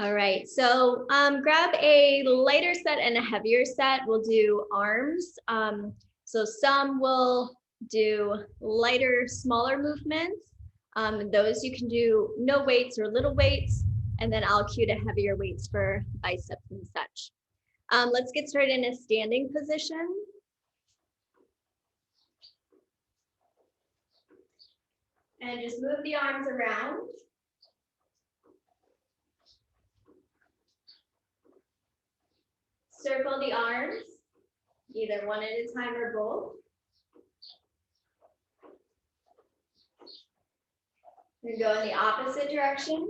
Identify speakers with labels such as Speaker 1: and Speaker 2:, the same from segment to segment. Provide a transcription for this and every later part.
Speaker 1: All right, so grab a lighter set and a heavier set. We'll do arms. So some will do lighter, smaller movements. Those you can do no weights or little weights, and then I'll cue to heavier weights for biceps and such. Let's get started in a standing position. And just move the arms around. Circle the arms, either one at a time or both. And go in the opposite direction.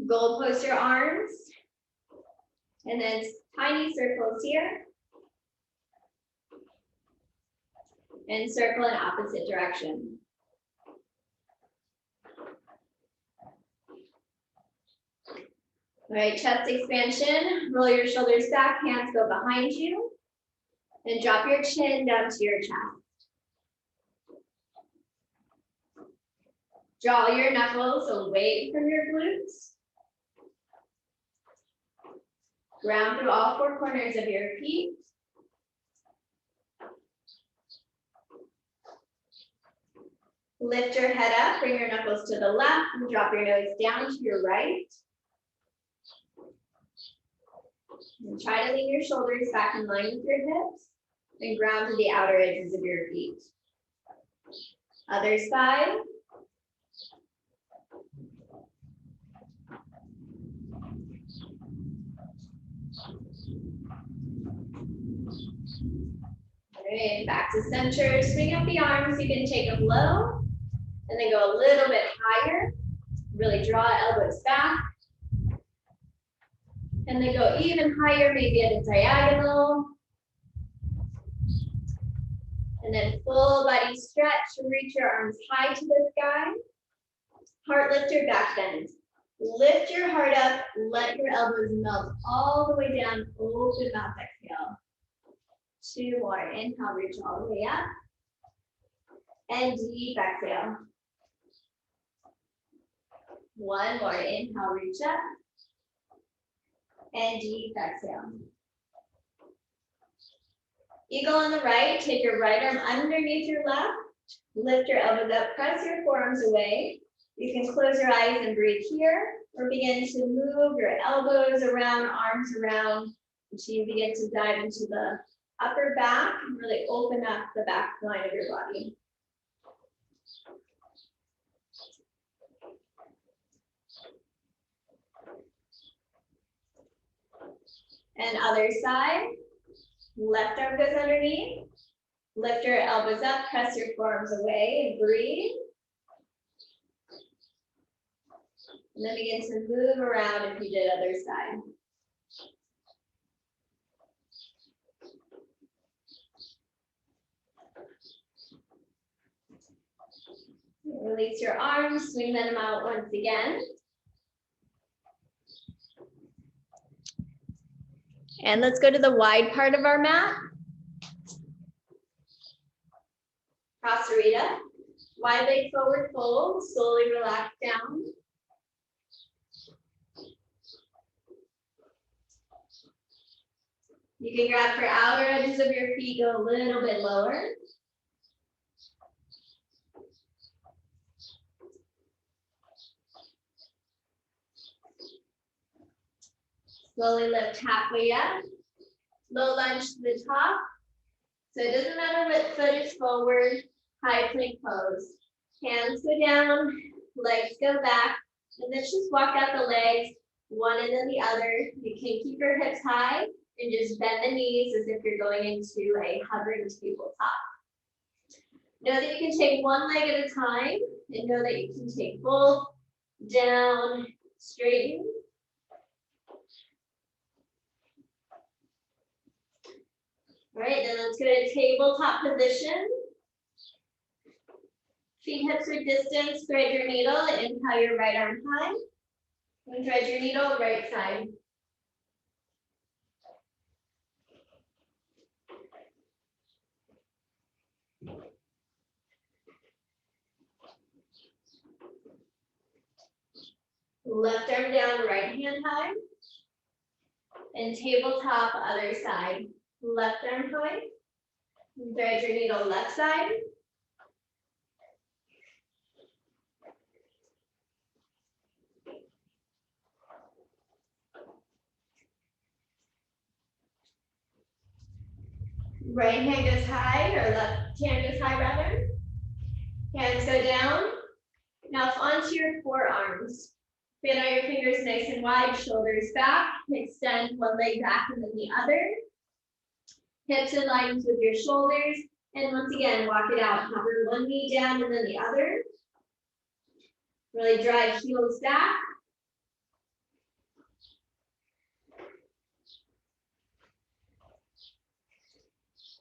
Speaker 1: Goalpost your arms. And then tiny circles here. And circle in opposite direction. All right, chest expansion. Roll your shoulders back, hands go behind you. And drop your chin down to your chest. Draw your knuckles away from your glutes. Ground through all four corners of your feet. Lift your head up, bring your knuckles to the left, and drop your nose down to your right. And try to lean your shoulders back in line with your hips and ground to the outer edges of your feet. Other side. All right, back to center. Swing up the arms. You can take them low and then go a little bit higher. Really draw elbows back. And then go even higher, maybe at a diagonal. And then full body stretch, reach your arms high to the sky. Heart lifter, back bend. Lift your heart up, let your elbows melt all the way down, open mouth, exhale. 2 more, inhale, reach all the way up. And deep exhale. 1 more, inhale, reach up. And deep exhale. Eagle on the right, take your right arm underneath your left. Lift your elbows up, press your forearms away. You can close your eyes and breathe here, or begin to move your elbows around, arms around, until you begin to dive into the upper back and really open up the back line of your body. And other side, left arm goes underneath. Lift your elbows up, press your forearms away and breathe. And then begin to move around if you did other side. Release your arms, swing them out once again. And let's go to the wide part of our mat. Prasarita. Wide leg forward fold, slowly relax down. You can grab for outer edges of your feet, go a little bit lower. Slowly lift halfway up. Low lunge to the top. So it doesn't matter what foot is forward, high plank pose. Hands go down, legs go back, and then just walk out the legs, one and then the other. You can keep your hips high and just bend the knees as if you're going into a hovering tabletop. Know that you can take one leg at a time, and know that you can take both down, straighten. All right, then let's go to tabletop position. Feet hips are distance, thread your needle, and inhale your right arm high. And thread your needle, right side. Left arm down, right hand high. And tabletop, other side. Left arm high. Thread your needle left side. Right hand goes high, or left hand goes high rather. Hands go down. Now onto your forearms. Fan out your fingers nice and wide, shoulders back. Extend one leg back and then the other. Hips in line with your shoulders. And once again, walk it out. Hover one knee down and then the other. Really drive heels back.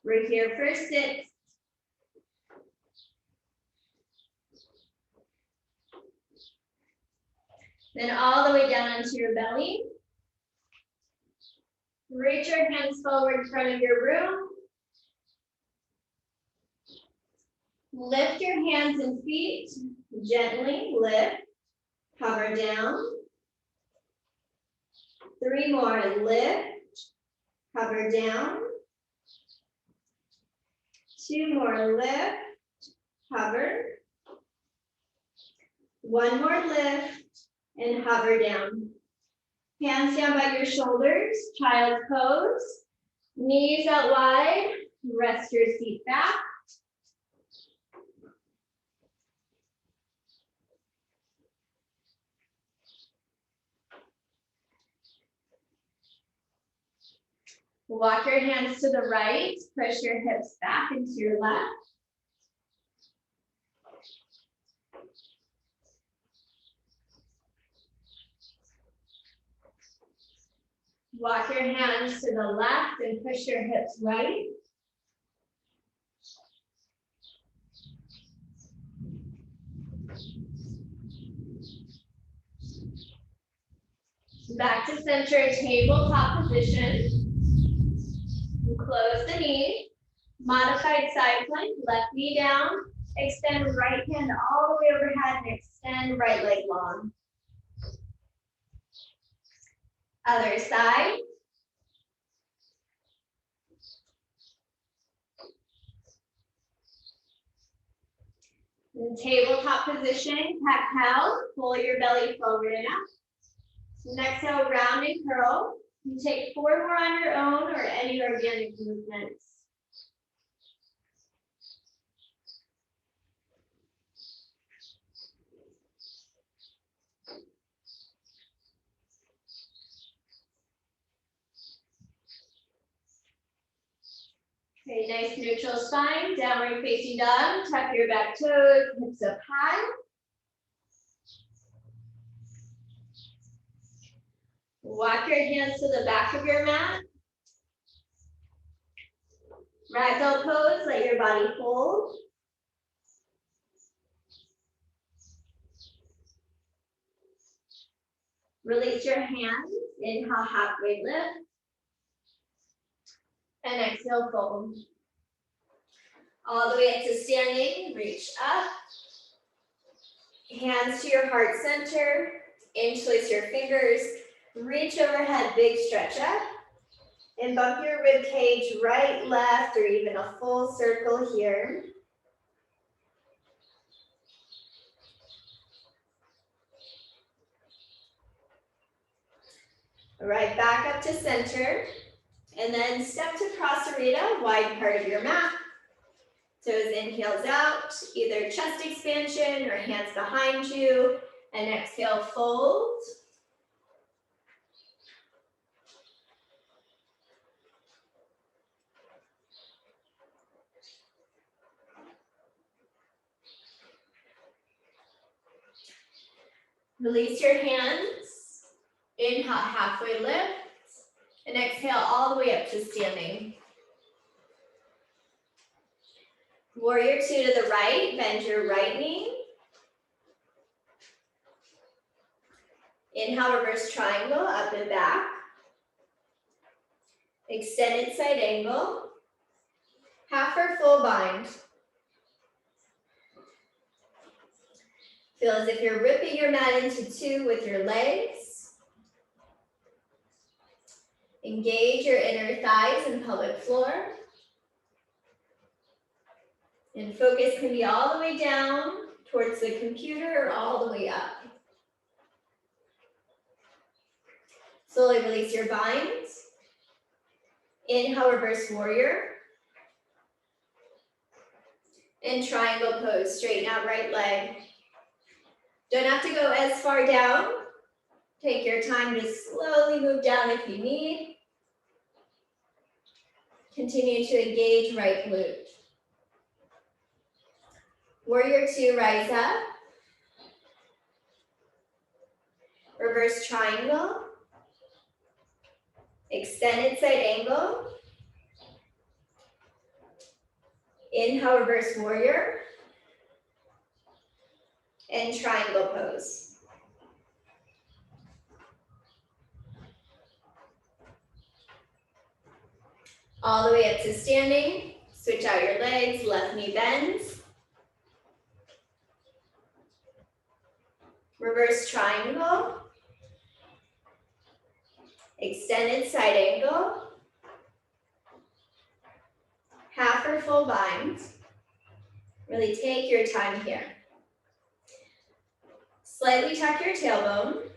Speaker 1: We're here for 6. Then all the way down onto your belly. Reach your hands forward in front of your room. Lift your hands and feet. Gently lift. Hover down. 3 more. Lift. Hover down. 2 more. Lift. Hover. 1 more. Lift. And hover down. Hands down by your shoulders, child's pose. Knees out wide, rest your seat back. Walk your hands to the right, push your hips back into your left. Walk your hands to the left and push your hips right. Back to center, tabletop position. Close the knee. Modified side plank, left knee down. Extend right hand all the way overhead and extend right leg long. Other side. In tabletop position, cat-cow, pull your belly forward and up. Next, exhale, round and curl. You take 4 more on your own or any organic movements. Okay, nice neutral spine, downward facing dog. Tuck your back toes, hips up high. Walk your hands to the back of your mat. Ragdoll pose, let your body fold. Release your hands, inhale, halfway lift. And exhale, fold. All the way up to standing, reach up. Hands to your heart center, interlace your fingers, reach overhead, big stretch up. And bump your rib cage right, left, or even a full circle here. All right, back up to center. And then step to Prasarita, wide part of your mat. Toes in, heels out, either chest expansion or hands behind you. And exhale, fold. Release your hands. Inhale, halfway lift. And exhale all the way up to standing. Warrior 2 to the right, bend your right knee. Inhale, reverse triangle, up and back. Extended side angle. Half or full bind. Feel as if you're ripping your mat into two with your legs. Engage your inner thighs and pelvic floor. And focus can be all the way down towards the computer or all the way up. Slowly release your binds. Inhale, reverse warrior. And triangle pose, straighten out right leg. Don't have to go as far down. Take your time to slowly move down if you need. Continue to engage right glute. Warrior two, rise up. Reverse triangle. Extended side angle. Inhale, reverse warrior. And triangle pose. All the way up to standing. Switch out your legs, left knee bends. Reverse triangle. Extended side angle. Half or full bind. Really take your time here. Slightly tuck your tailbone.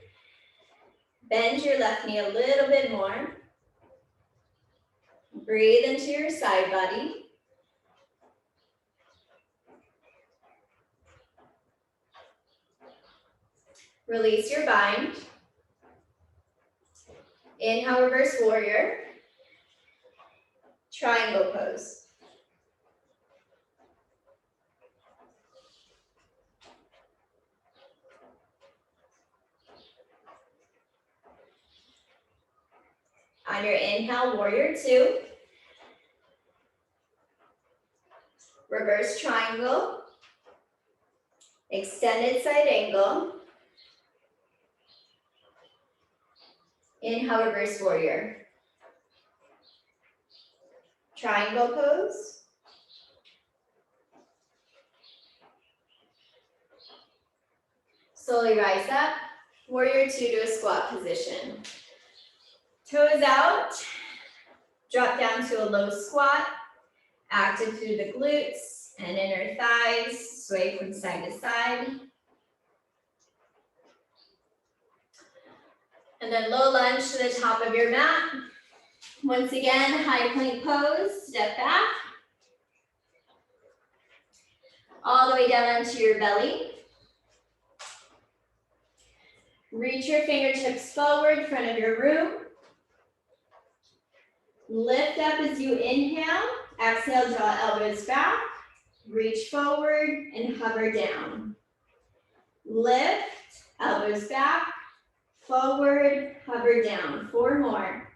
Speaker 1: Bend your left knee a little bit more. Breathe into your side body. Release your bind. Inhale, reverse warrior. Triangle pose. On your inhale, warrior two. Reverse triangle. Extended side angle. Inhale, reverse warrior. Triangle pose. Slowly rise up. Warrior two to a squat position. Toes out. Drop down to a low squat. Active through the glutes and inner thighs. Sway from side to side. And then low lunge to the top of your mat. Once again, high plank pose, step back. All the way down onto your belly. Reach your fingertips forward, front of your room. Lift up as you inhale. Exhale, draw elbows back. Reach forward and hover down. Lift, elbows back. Forward, hover down. 4 more.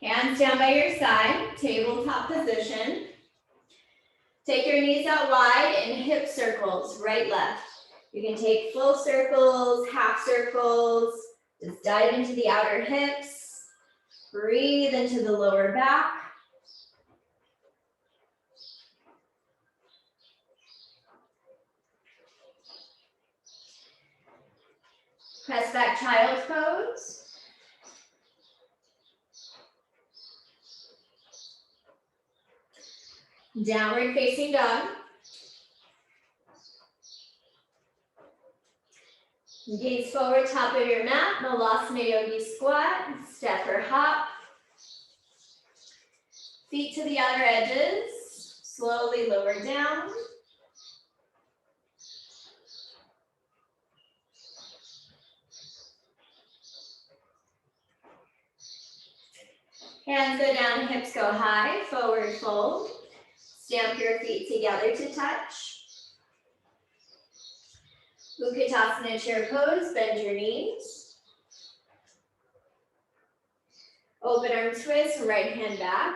Speaker 1: Hands down by your side, tabletop position. Take your knees out wide and hip circles, right, left. You can take full circles, half circles. Just dive into the outer hips. Breathe into the lower back. Press back, child's pose. Downward facing dog. Gaze forward, top of your mat, Malasana Yogi squat, step or hop. Feet to the outer edges, slowly lower down. Hands go down, hips go high, forward fold. Stamp your feet together to touch. Utkatasana chair pose, bend your knees. Open arm twist, right hand back.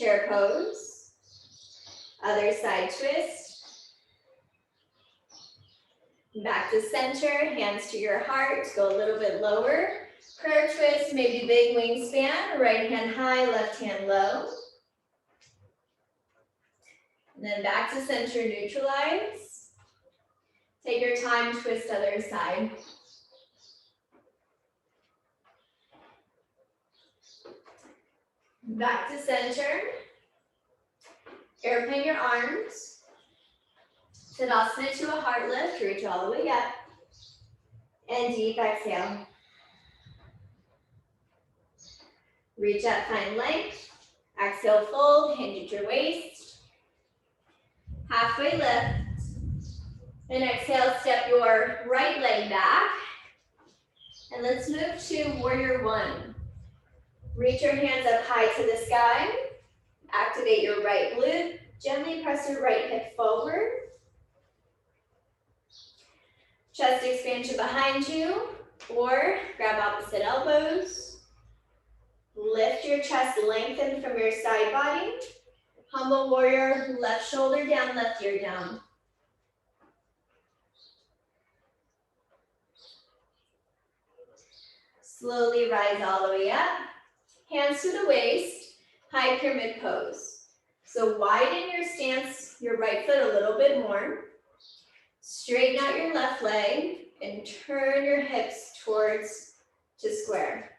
Speaker 1: Chair pose. Other side twist. Back to center, hands to your heart, go a little bit lower. Prayer twist, maybe big wingspan, right hand high, left hand low. And then back to center, neutralize. Take your time, twist other side. Back to center. Airplane your arms. Tadasana to a heart lift, reach all the way up. And deep exhale. Reach up, find length. Exhale, fold, hinge at your waist. Halfway lift. And exhale, step your right leg back. And let's move to warrior one. Reach your hands up high to the sky. Activate your right glute. Gently press your right hip forward. Chest expansion behind you, or grab opposite elbows. Lift your chest, lengthen from your side body. Humble warrior, left shoulder down, left ear down. Slowly rise all the way up. Hands to the waist, high pyramid pose. So widen your stance, your right foot a little bit more. Straighten out your left leg and turn your hips towards to square.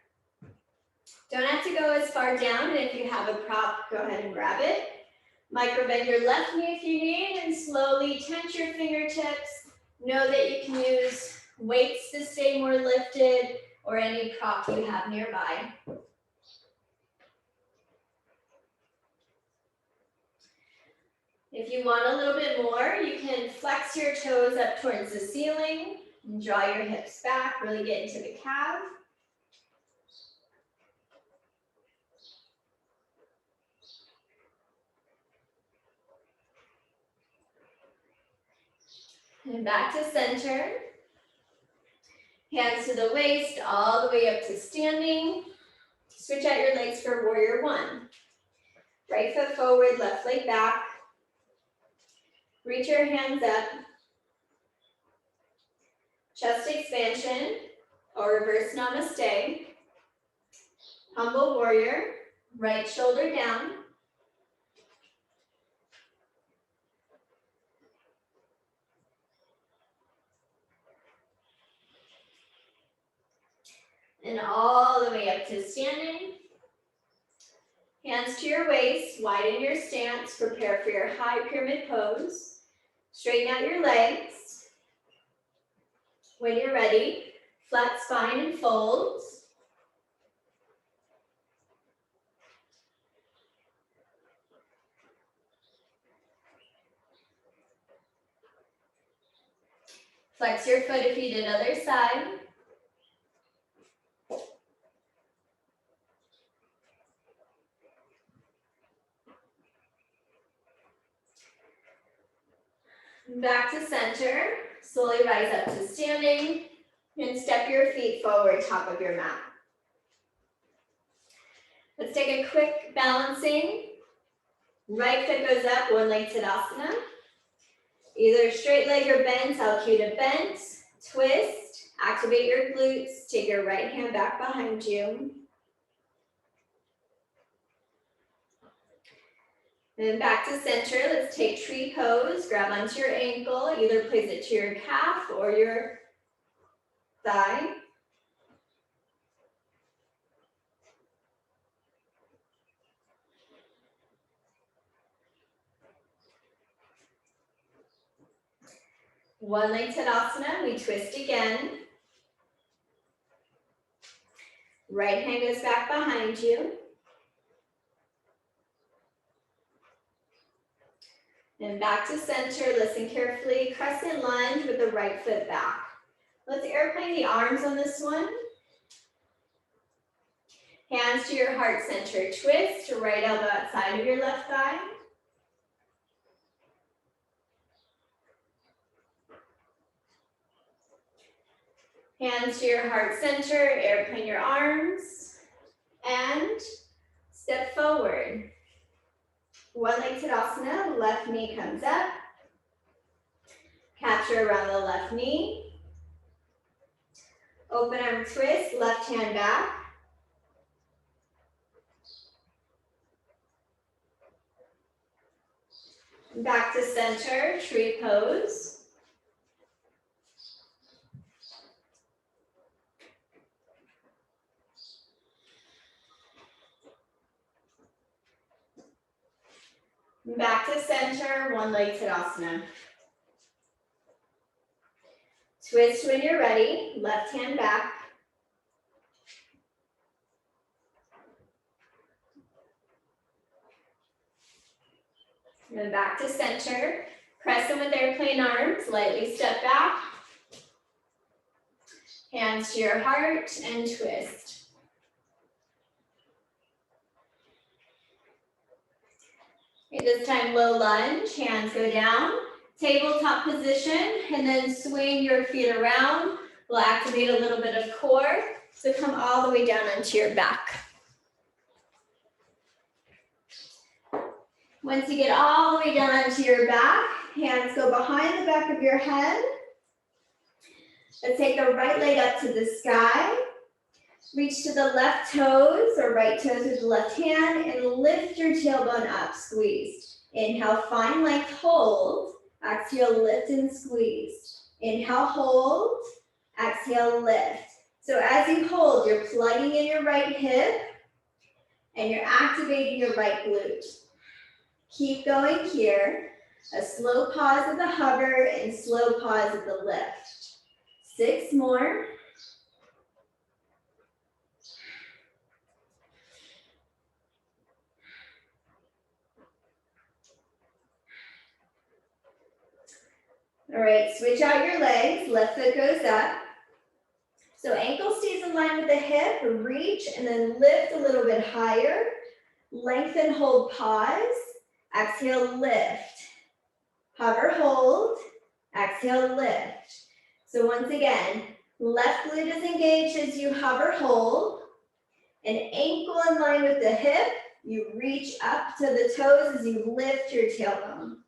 Speaker 1: Don't have to go as far down, and if you have a prop, go ahead and grab it. Micro bend your left knee if you need, and slowly tense your fingertips. Know that you can use weights to stay more lifted, or any prop you have nearby. If you want a little bit more, you can flex your toes up towards the ceiling and draw your hips back, really get into the calf. And back to center. Hands to the waist, all the way up to standing. Switch out your legs for warrior one. Right foot forward, left leg back. Reach your hands up. Chest expansion, or reverse namaste. Humble warrior, right shoulder down. And all the way up to standing. Hands to your waist, widen your stance, prepare for your high pyramid pose. Straighten out your legs. When you're ready, flat spine and folds. Flex your foot if you did other side. Back to center, slowly rise up to standing, and step your feet forward, top of your mat. Let's take a quick balancing. Right foot goes up, one leg Tadasana. Either straight leg or bent, I'll cue to bent, twist, activate your glutes, take your right hand back behind you. Then back to center, let's take tree pose, grab onto your ankle, either place it to your calf or your thigh. One leg Tadasana, we twist again. Right hand goes back behind you. And back to center, listen carefully. Crescent lunge with the right foot back. Let's airplane the arms on this one. Hands to your heart center. Twist, right elbow outside of your left thigh. Hands to your heart center, airplane your arms, and step forward.
Speaker 2: One leg Tadasana, left knee comes up. Capture around the left knee. Open arm twist, left hand back. Back to center, tree pose. Back to center, one leg Tadasana. Twist when you're ready, left hand back. And then back to center. Crescent with airplane arms, lightly step back. Hands to your heart and twist. Okay, this time low lunge, hands go down. Tabletop position, and then swing your feet around. We'll activate a little bit of core. So come all the way down onto your back. Once you get all the way down onto your back, hands go behind the back of your head. Let's take the right leg up to the sky. Reach to the left toes or right toes with the left hand and lift your tailbone up, squeezed. Inhale, find length, hold. Exhale, lift and squeeze. Inhale, hold. Exhale, lift. So as you hold, you're plugging in your right hip and you're activating your right glute. Keep going here. A slow pause at the hover and slow pause at the lift. 6 more. All right, switch out your legs, left foot goes up. So ankle stays in line with the hip, reach and then lift a little bit higher. Lengthen, hold, pause. Exhale, lift. Hover, hold. Exhale, lift. So once again, left glute is engaged as you hover, hold. An ankle in line with the hip. You reach up to the toes as you lift your tailbone.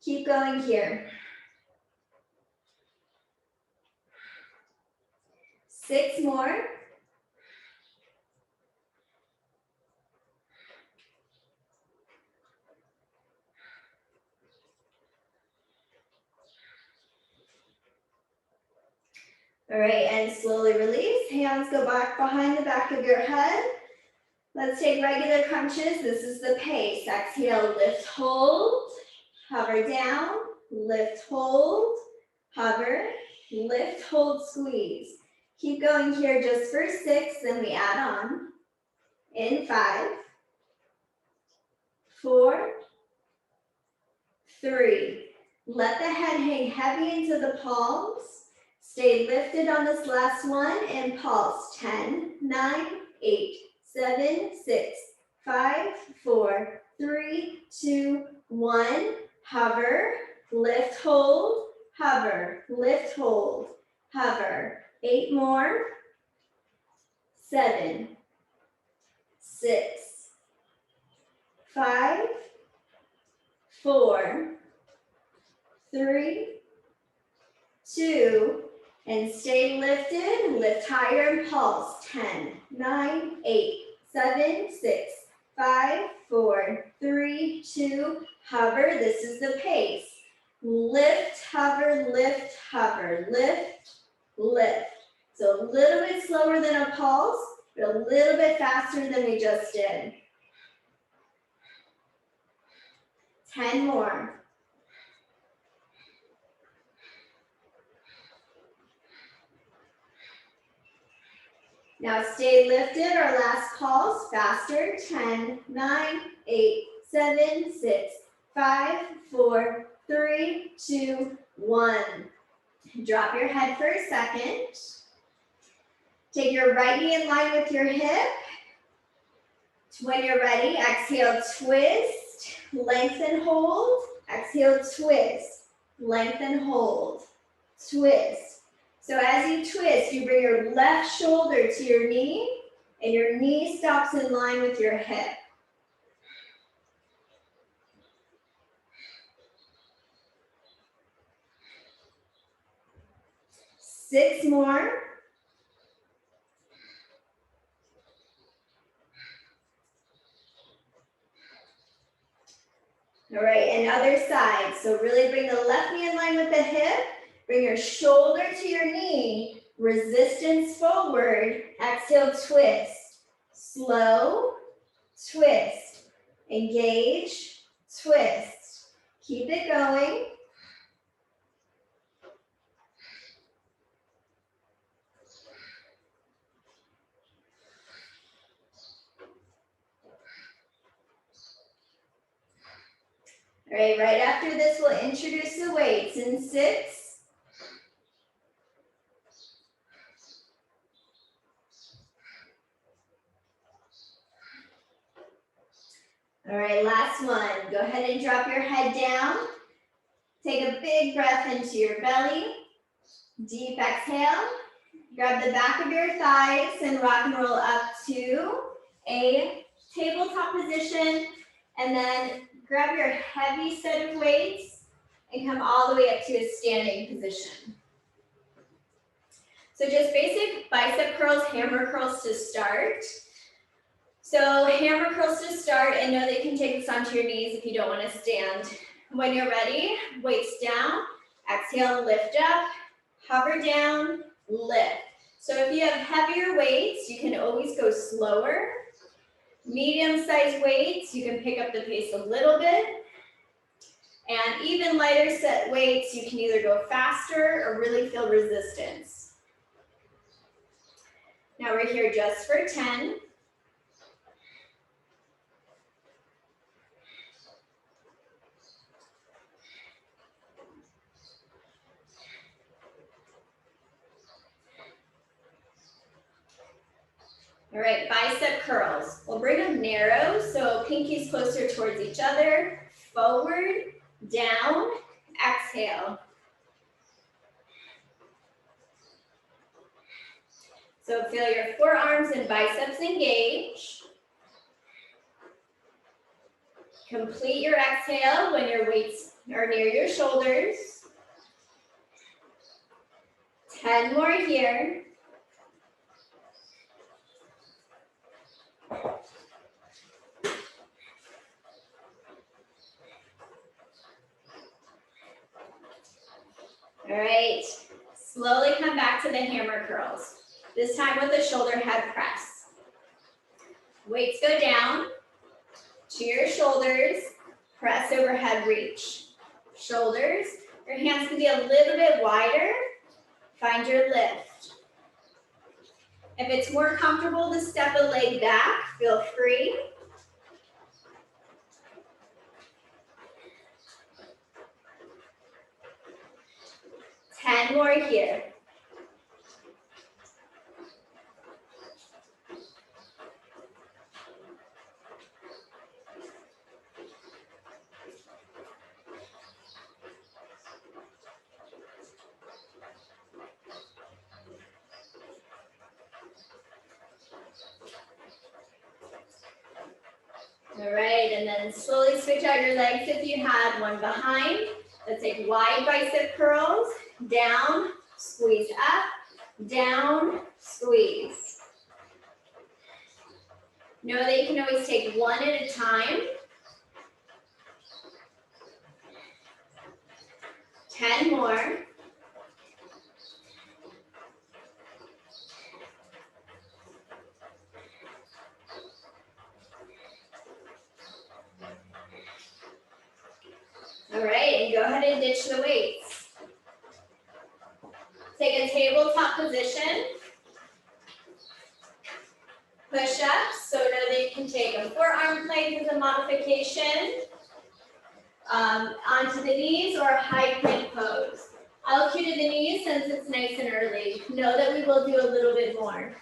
Speaker 2: Keep going here. 6 more. All right, and slowly release. Hands go back behind the back of your head. Let's take regular crunches. This is the pace. Exhale, lift, hold, hover down, lift, hold, hover, lift, hold, squeeze. Keep going here just for 6, then we add on. In 5, 4, 3. Let the head hang heavy into the palms. Stay lifted on this last one and pulse. 10, 9, 8, 7, 6, 5, 4, 3, 2, 1. Hover, lift, hold, hover, lift, hold, hover. 8 more. 7, 6, 5, 4, 3, 2, and stay lifted. Lift higher and pulse. 10, 9, 8, 7, 6, 5, 4, 3, 2, hover. This is the pace. Lift, hover, lift, hover, lift, lift. So a little bit slower than a pulse, but a little bit faster than we just did. 10 more. Now stay lifted, our last pulse, faster. 10, 9, 8, 7, 6, 5, 4, 3, 2, 1. Drop your head for a second. Take your right knee in line with your hip. When you're ready, exhale, twist, lengthen, hold. Exhale, twist, lengthen, hold, twist. So as you twist, you bring your left shoulder to your knee, and your knee stops in line with your hip. 6 more. All right, and other side. So really bring the left knee in line with the hip. Bring your shoulder to your knee. Resistance forward. Exhale, twist. Slow, twist. Engage, twist. Keep it going. All right after this, we'll introduce the weights in 6. All right, last one. Go ahead and drop your head down. Take a big breath into your belly. Deep exhale. Grab the back of your thighs and rock and roll up to a tabletop position. And then grab your heavy set of weights and come all the way up to a standing position. So just basic bicep curls, hammer curls to start. So hammer curls to start, and know that you can take this onto your knees if you don't want to stand. When you're ready, weights down, exhale, lift up, hover down, lift. So if you have heavier weights, you can always go slower. Medium-sized weights, you can pick up the pace a little bit. And even lighter set weights, you can either go faster or really feel resistance. Now we're here just for 10. All right, bicep curls. We'll bring them narrow, so pinkies closer towards each other. Forward, down, exhale. So feel your forearms and biceps engage. Complete your exhale when your weights are near your shoulders. 10 more here. All right, slowly come back to the hammer curls. This time with the shoulder head press. Weights go down to your shoulders, press overhead reach. Shoulders, your hands can be a little bit wider. Find your lift. If it's more comfortable to step a leg back, feel free. Ten more here. All right, and then slowly switch out your legs if you had one behind. Let's take wide bicep curls, down, squeeze up, down, squeeze. Know that you can always take one at a time. 10 more. All right, and go ahead and ditch the weights. Take a tabletop position. Push-ups, so know that you can take a forearm plank as a modification, onto the knees or a high plank pose. I'll cue to the knees since it's nice and early. Know that we will do a little bit more.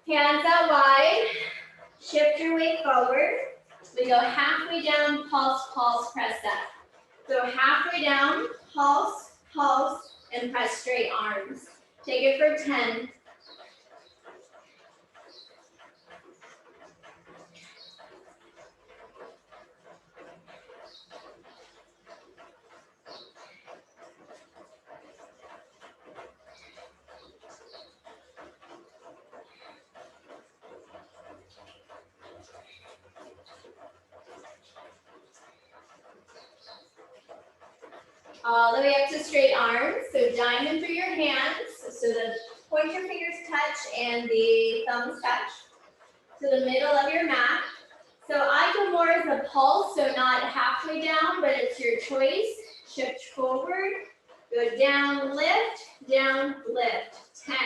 Speaker 2: Hands out wide, shift your weight forward. We go halfway down, pulse, pulse, press up. So halfway down, pulse, pulse, and press straight arms. Take it for 10. All the way up to straight arms. So diamond through your hands. So the pointer fingers touch and the thumbs touch to the middle of your mat. So I go more as a pulse, so not halfway down, but it's your choice. Shift forward, go down, lift, 10.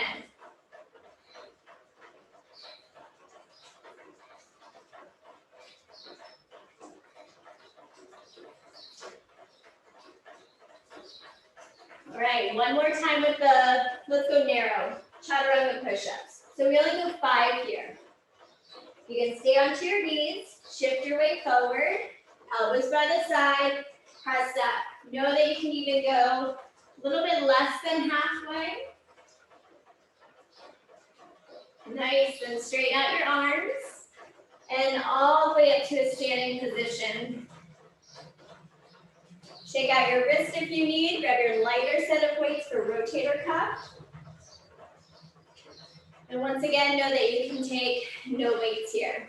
Speaker 2: All right, one more time with the, let's go narrow, chaturanga push-ups. So we only go 5 here. You can stay onto your knees, shift your weight forward, elbows by the side, press up. Know that you can even go a little bit less than halfway. Nice, then straighten out your arms and all the way up to a standing position. Shake out your wrist if you need, grab your lighter set of weights for rotator cuff. And once again, know that you can take no weights here.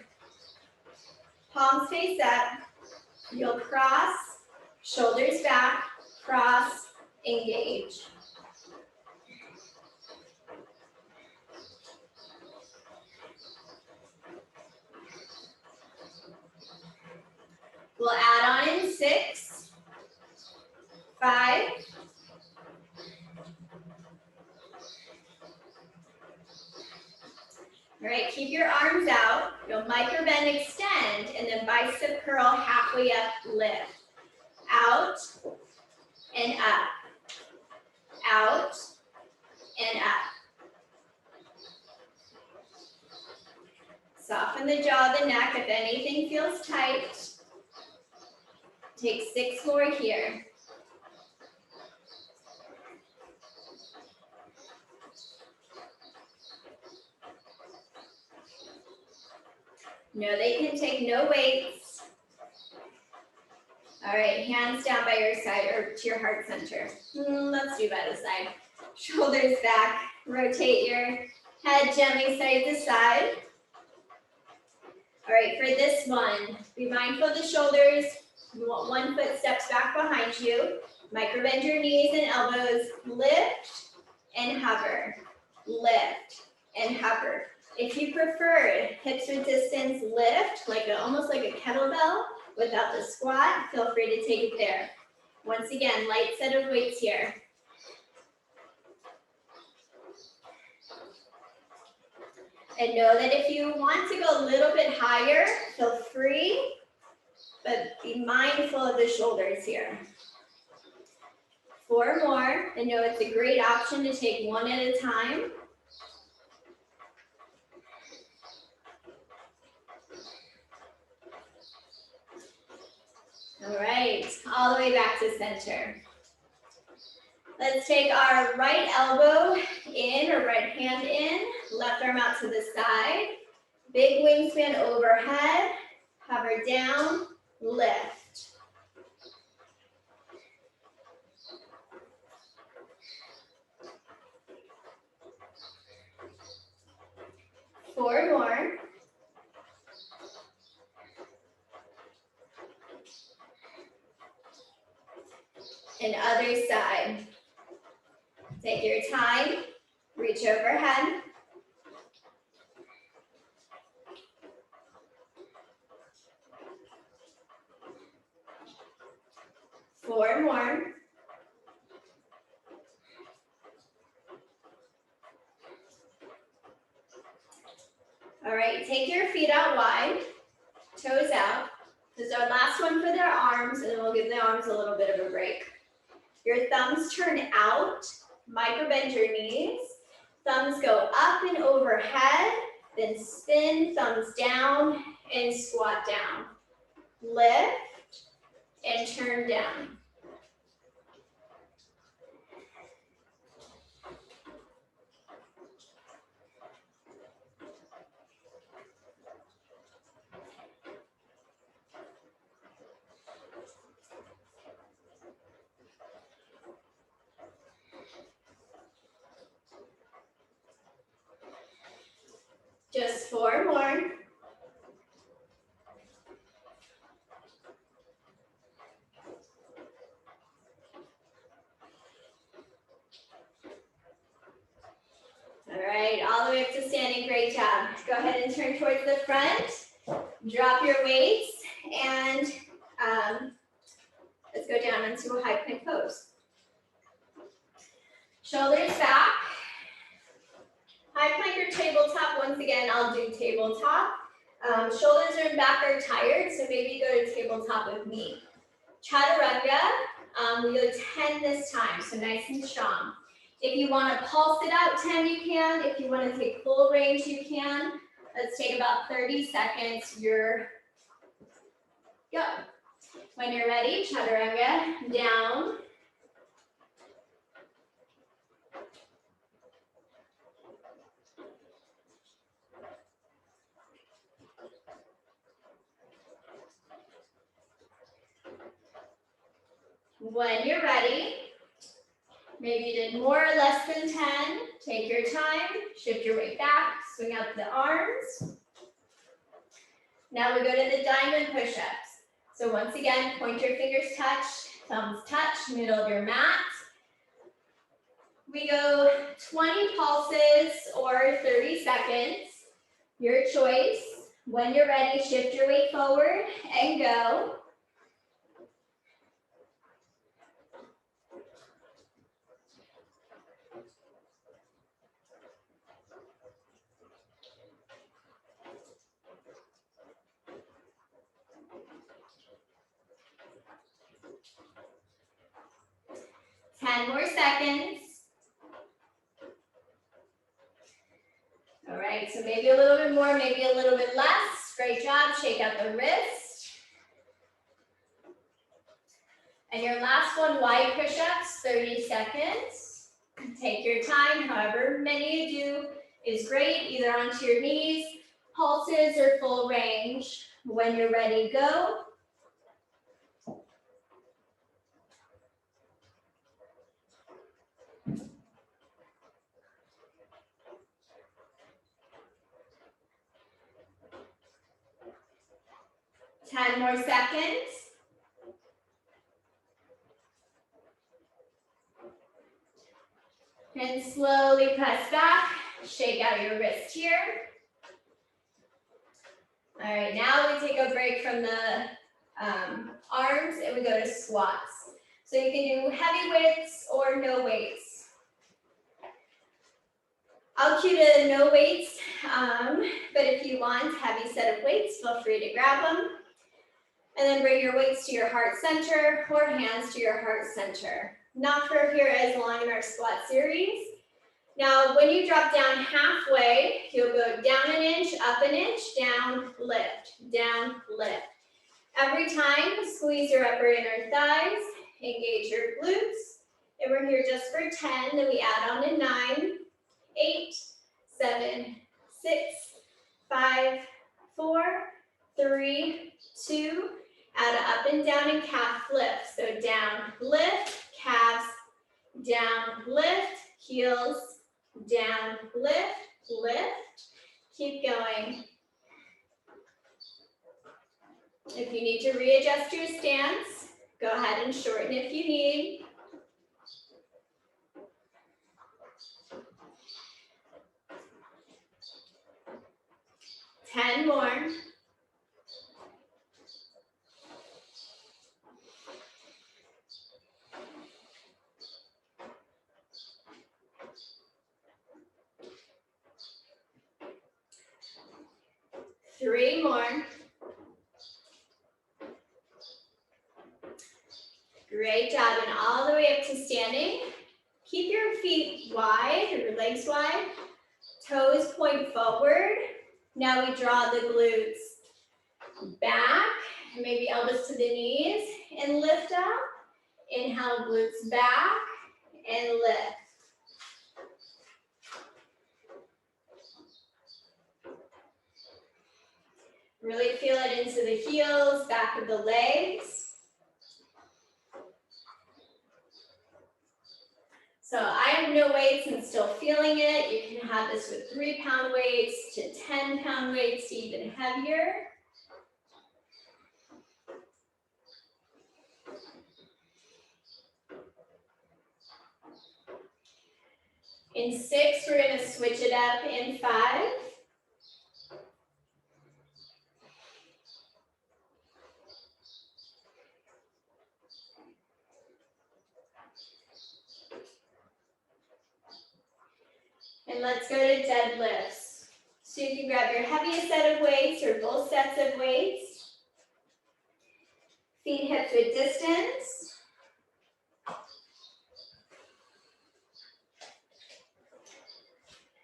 Speaker 2: Palms face up, you'll cross, shoulders back, cross, engage. We'll add on in 6, 5, all right, keep your arms out. You'll micro bend, extend, and then bicep curl halfway up, lift. Out and up. Out and up. Soften the jaw, the neck. If anything feels tight, take 6 more here. Know that you can take no weights. All right, hands down by your side or to your heart center. Let's do by the side. Shoulders back. Rotate your head gently side to side. All right, for this one, be mindful of the shoulders. You want 1 foot steps back behind you. Micro bend your knees and elbows. Lift and hover. Lift and hover. If you prefer hips or distance lift, almost like a kettlebell without the squat, feel free to take it there. Once again, light set of weights here. And know that if you want to go a little bit higher, feel free, but be mindful of the shoulders here. 4 more, and know it's a great option to take 1 at a time. All right, all the way back to center. Let's take our right elbow in or right hand in, left arm out to the side. Big wingspan overhead, hover down, lift. Four more. And other side. Take your time, reach overhead. Four more. All right, take your feet out wide, toes out. This is our last one for their arms, and then we'll give the arms a little bit of a break. Your thumbs turn out, micro bend your knees. Thumbs go up and overhead, then spin, thumbs down, and squat down. Lift and turn down. Just 4 more. right, all the way up to standing, great job. Go ahead and turn towards the front. Drop your weights and let's go down into a high plank pose. Shoulders back. High plank or tabletop, once again, I'll do tabletop. Shoulders and back are tired, so maybe go to tabletop with me. Chaturanga, we go 10 this time, so nice and strong. If you want to pulse it out 10, you can. If you want to take full range, you can. Let's take about 30 seconds. Go. When you're ready, chaturanga, down. When you're ready, maybe you did more or less than 10, take your time, shift your weight back, swing out the arms. Now we go to the diamond push-ups. So once again, pointer fingers touch, thumbs touch, middle of your mat. We go 20 pulses or 30 seconds, your choice. When you're ready, shift your weight forward and go. Ten more seconds. All right, so maybe a little bit more, maybe a little bit less. Great job, shake out the wrist. And your last one, wide push-ups, 30 seconds. Take your time, however many you do is great, either onto your knees, pulses, or full range. When you're ready, go. Ten more seconds. And slowly press back, shake out your wrist here. All right, now we take a break from the arms and we go to squats. So you can do heavy weights or no weights. I'll cue to no weights, but if you want heavy set of weights, feel free to grab them. And then bring your weights to your heart center or hands to your heart center. Not for here as long in our squat series. Now, when you drop down halfway, you'll go down an inch, up an inch, down, lift. Every time, squeeze your upper inner thighs, engage your glutes. And we're here just for 10, then we add on to 9, 8, 7, 6, 5, 4, 3, 2, add up and down and calf lift. So down, lift, calves, down, lift, heels, down, lift, lift. Keep going. If you need to readjust your stance, go ahead and shorten if you need. Ten more. Three more. Great job, and all the way up to standing. Keep your feet wide, or your legs wide. Toes point forward. Now we draw the glutes back, maybe elbows to the knees, and lift up. Inhale, glutes back, and lift. Really feel it into the heels, back of the legs. So I have no weights and still feeling it. You can have this with 3-pound weights to 10-pound weights to even heavier. In 6, we're gonna switch it up in 5. And let's go to deadlifts. So you can grab your heaviest set of weights or both sets of weights. Feet hips width distance.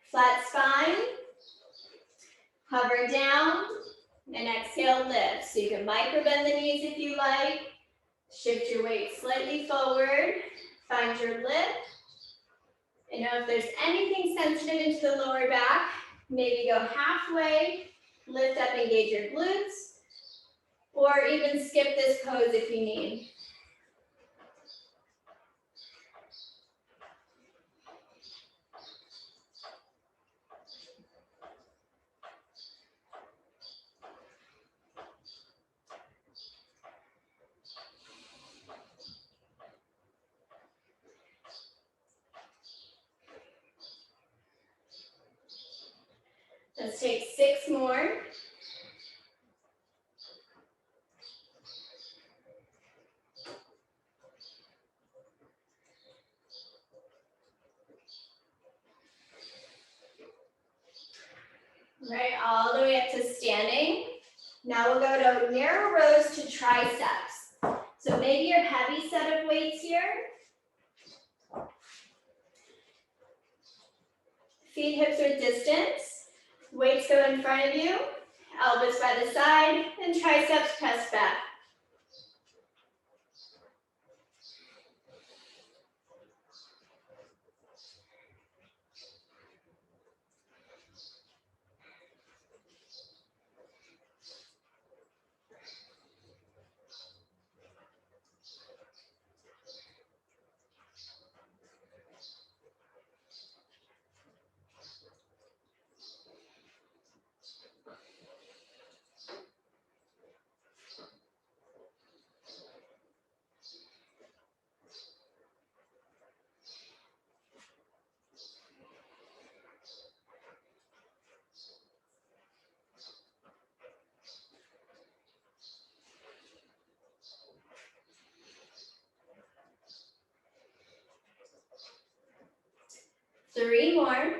Speaker 2: Flat spine. Hover down and exhale, lift. So you can micro bend the knees if you like. Shift your weight slightly forward. Find your lift. And know if there's anything sensitive into the lower back, maybe go halfway, lift up, engage your glutes, or even skip this pose if you need. Let's take 6 more. Right, all the way up to standing. Now we'll go to narrow rows to triceps. So maybe your heavy set of weights here. Feet hips width distance. Weights go in front of you, elbows by the side, and triceps press back. Three more.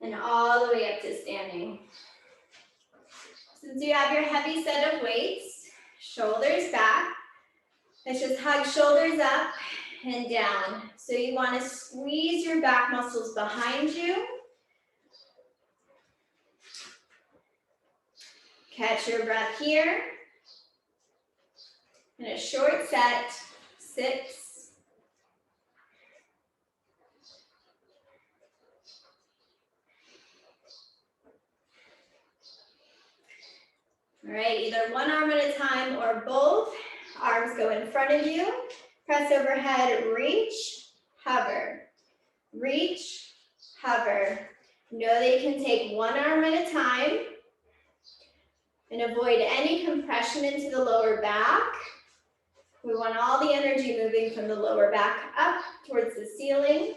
Speaker 2: And all the way up to standing. Since you have your heavy set of weights, shoulders back, let's just hug shoulders up and down. So you want to squeeze your back muscles behind you. Catch your breath here. And a short set, 6. All right, either one arm at a time or both. Arms go in front of you. Press overhead, reach, hover. Reach, hover. Know that you can take one arm at a time and avoid any compression into the lower back. We want all the energy moving from the lower back up towards the ceiling.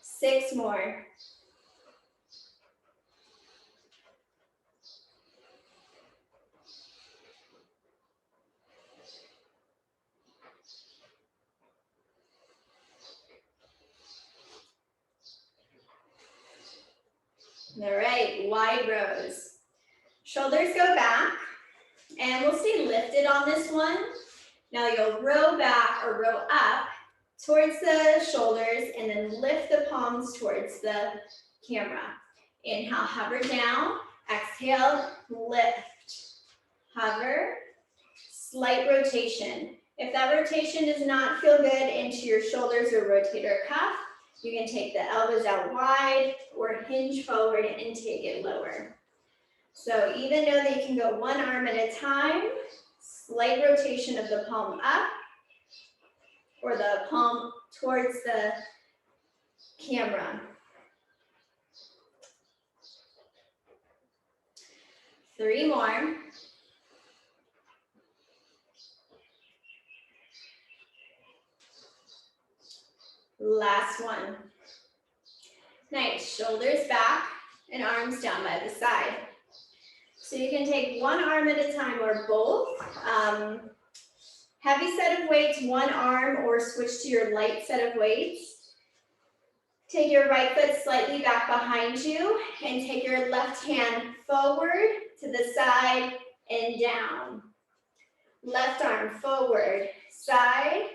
Speaker 2: 6 more. All right, wide rows. Shoulders go back, and we'll stay lifted on this one. Now you'll row back or row up towards the shoulders and then lift the palms towards the camera. Inhale, hover down. Exhale, lift. Hover. Slight rotation. If that rotation does not feel good into your shoulders or rotator cuff, you can take the elbows out wide or hinge forward and take it lower. So even though that you can go one arm at a time, slight rotation of the palm up or the palm towards the camera. 3 more. Last one. Nice, shoulders back and arms down by the side. So you can take one arm at a time or both. Heavy set of weights, one arm, or switch to your light set of weights. Take your right foot slightly back behind you and take your left hand forward to the side and down. Left arm forward, side,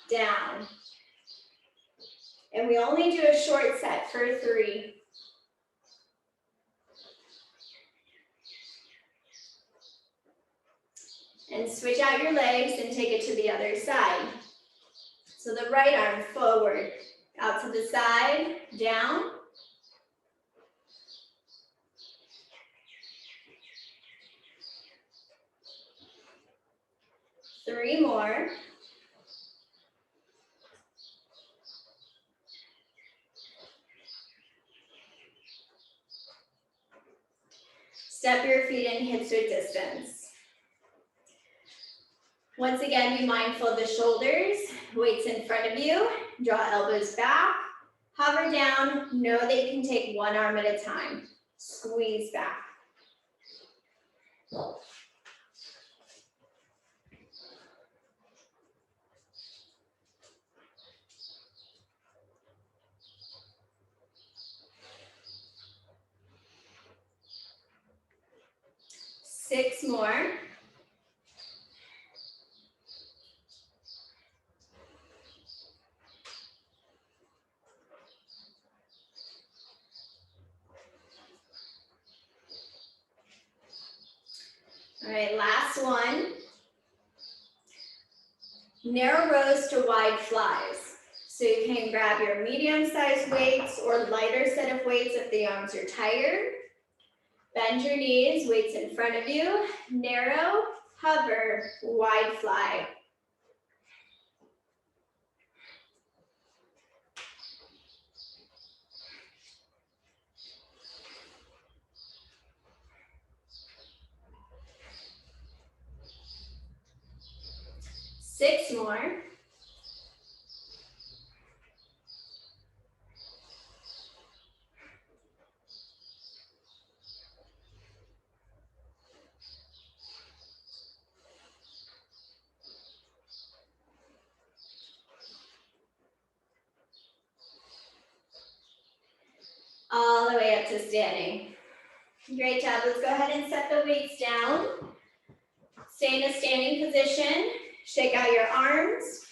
Speaker 2: down. And we only do a short set for 3. And switch out your legs and take it to the other side. So the right arm forward, out to the side, down. Three more. Step your feet and hips width distance. Once again, be mindful of the shoulders, weights in front of you, draw elbows back, hover down, know that you can take one arm at a time. Squeeze back. Six more. All right, last one. Narrow rows to wide flies. So you can grab your medium-sized weights or lighter set of weights if the arms are tired. Bend your knees, weights in front of you. Narrow, hover, wide fly. Six more. All the way up to standing. Great job. Let's go ahead and set the weights down. Stay in a standing position. Shake out your arms.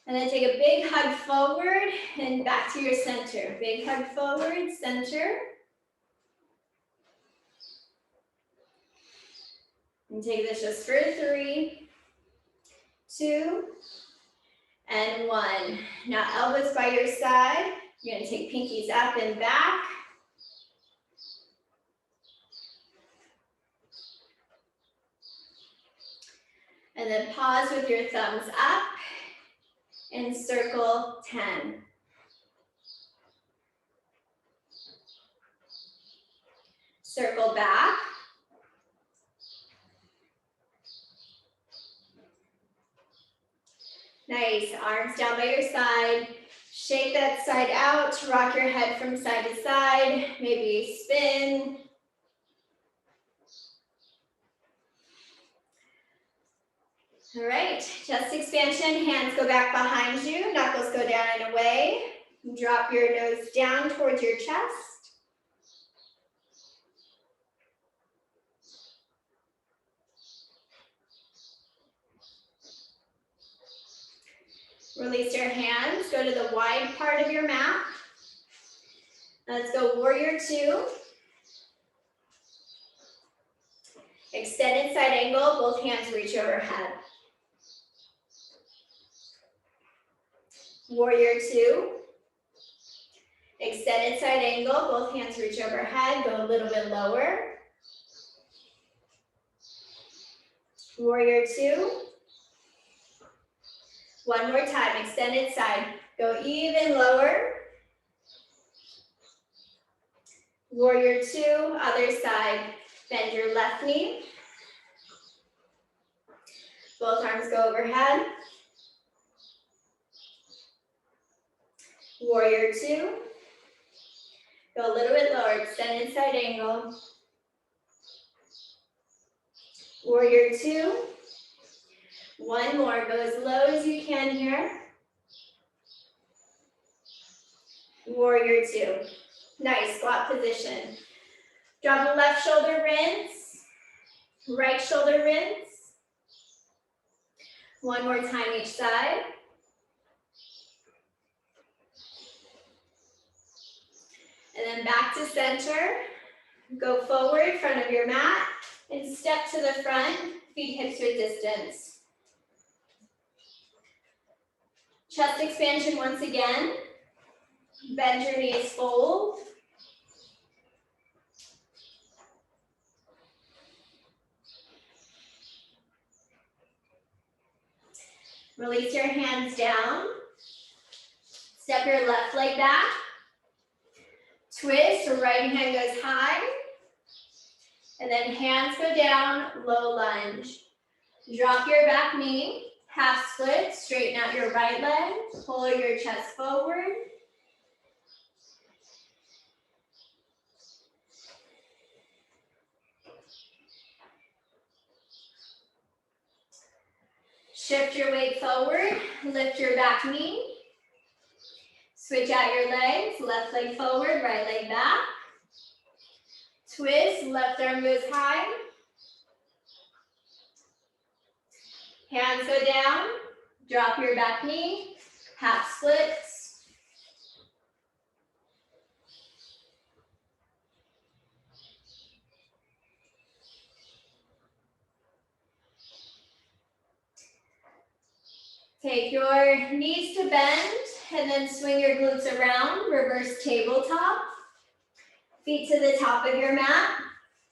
Speaker 2: And then take a big hug forward and back to your center. Big hug forward, center. And take this just for 3, 2, and 1. Now elbows by your side. You're gonna take pinkies up and back. And then pause with your thumbs up and circle 10. Circle back. Nice, arms down by your side. Shake that side out, rock your head from side to side, maybe spin. All right, chest expansion, hands go back behind you, knuckles go down and away. Drop your nose down towards your chest. Release your hands, go to the wide part of your mat. Let's go warrior 2. Extended side angle, both hands reach overhead. Warrior 2. Extended side angle, both hands reach overhead, go a little bit lower. Warrior 2. One more time, extended side, go even lower. Warrior 2, other side, bend your left knee. Both arms go overhead. Warrior two. Go a little bit lower, extended side angle. Warrior two. One more, go as low as you can here. Warrior two. Nice, squat position. Drop the left shoulder, rinse. Right shoulder, rinse. One more time each side. And then back to center. Go forward, front of your mat, and step to the front, feet hips width distance. Chest expansion once again. Bend your knees, fold. Release your hands down. Step your left leg back. Twist, right hand goes high. And then hands go down, low lunge. Drop your back knee, half split, straighten out your right leg, pull your chest forward. Shift your weight forward, lift your back knee. Switch out your legs, left leg forward, right leg back. Twist, left arm goes high. Hands go down, drop your back knee, half splits. Take your knees to bend and then swing your glutes around, reverse tabletop. Feet to the top of your mat,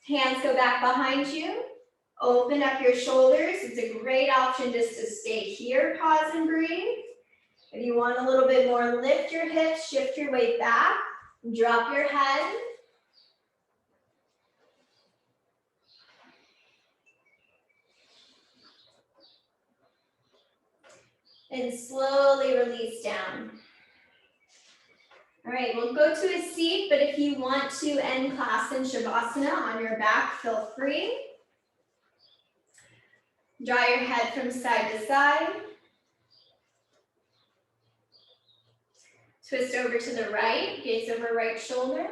Speaker 2: hands go back behind you. Open up your shoulders. It's a great option just to stay here, pause and breathe. If you want a little bit more, lift your hips, shift your weight back, drop your head. And slowly release down. All right, we'll go to a seat, but if you want to end class in Shavasana on your back, feel free. Draw your head from side to side. Twist over to the right, gaze over right shoulder.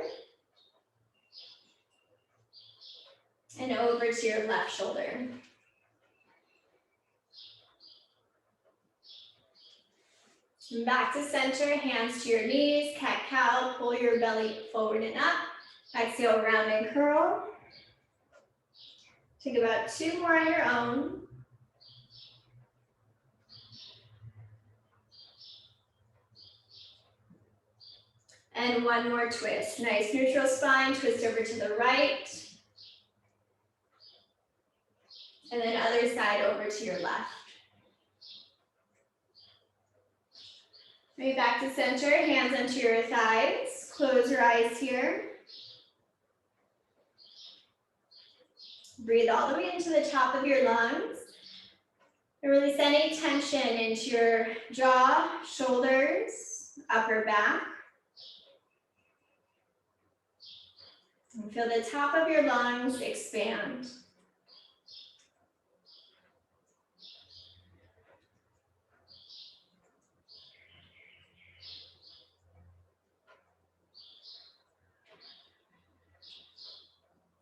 Speaker 2: And over to your left shoulder. Back to center, hands to your knees, cat-cow, pull your belly forward and up. Exhale, round and curl. Take about 2 more on your own. And 1 more twist. Nice neutral spine, twist over to the right. And then other side over to your left. Maybe back to center, hands onto your thighs. Close your eyes here. Breathe all the way into the top of your lungs. And release any tension into your jaw, shoulders, upper back. And feel the top of your lungs expand.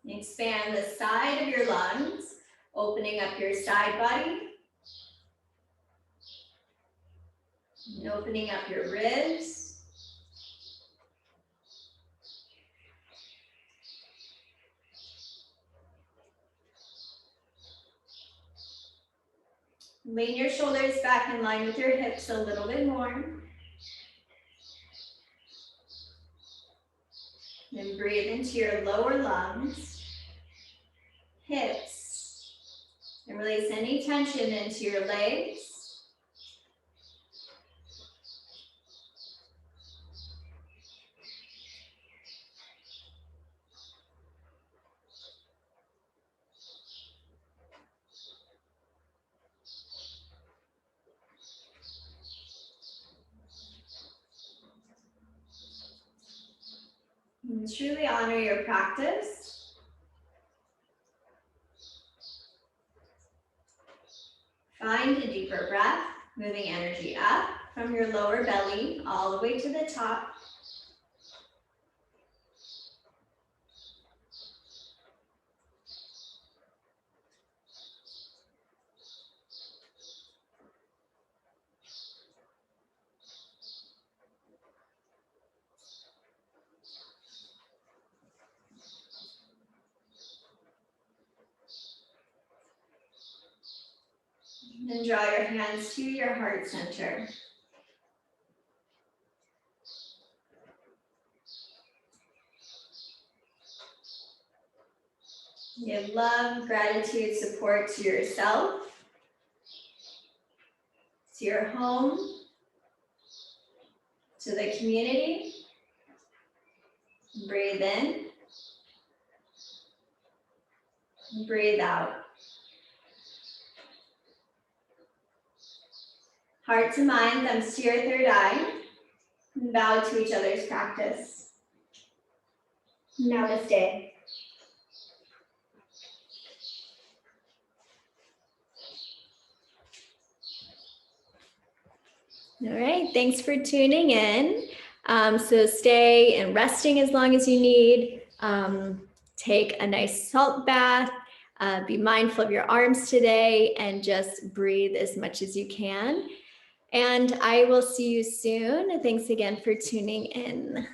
Speaker 2: Expand the side of your lungs, opening up your side body. And opening up your ribs. Lean your shoulders back in line with your hips a little bit more. Then breathe into your lower lungs, hips, and release any tension into your legs. And truly honor your practice. Find a deeper breath, moving energy up from your lower belly all the way to the top. And draw your hands to your heart center. Give love, gratitude, support to yourself, to your home, to the community. Breathe in. Breathe out. Heart to mind, thumbs to your third eye. And bow to each other's practice. Namaste. All right, thanks for tuning in. So stay and resting as long as you need. Take a nice salt bath. Be mindful of your arms today and just breathe as much as you can. And I will see you soon. Thanks again for tuning in.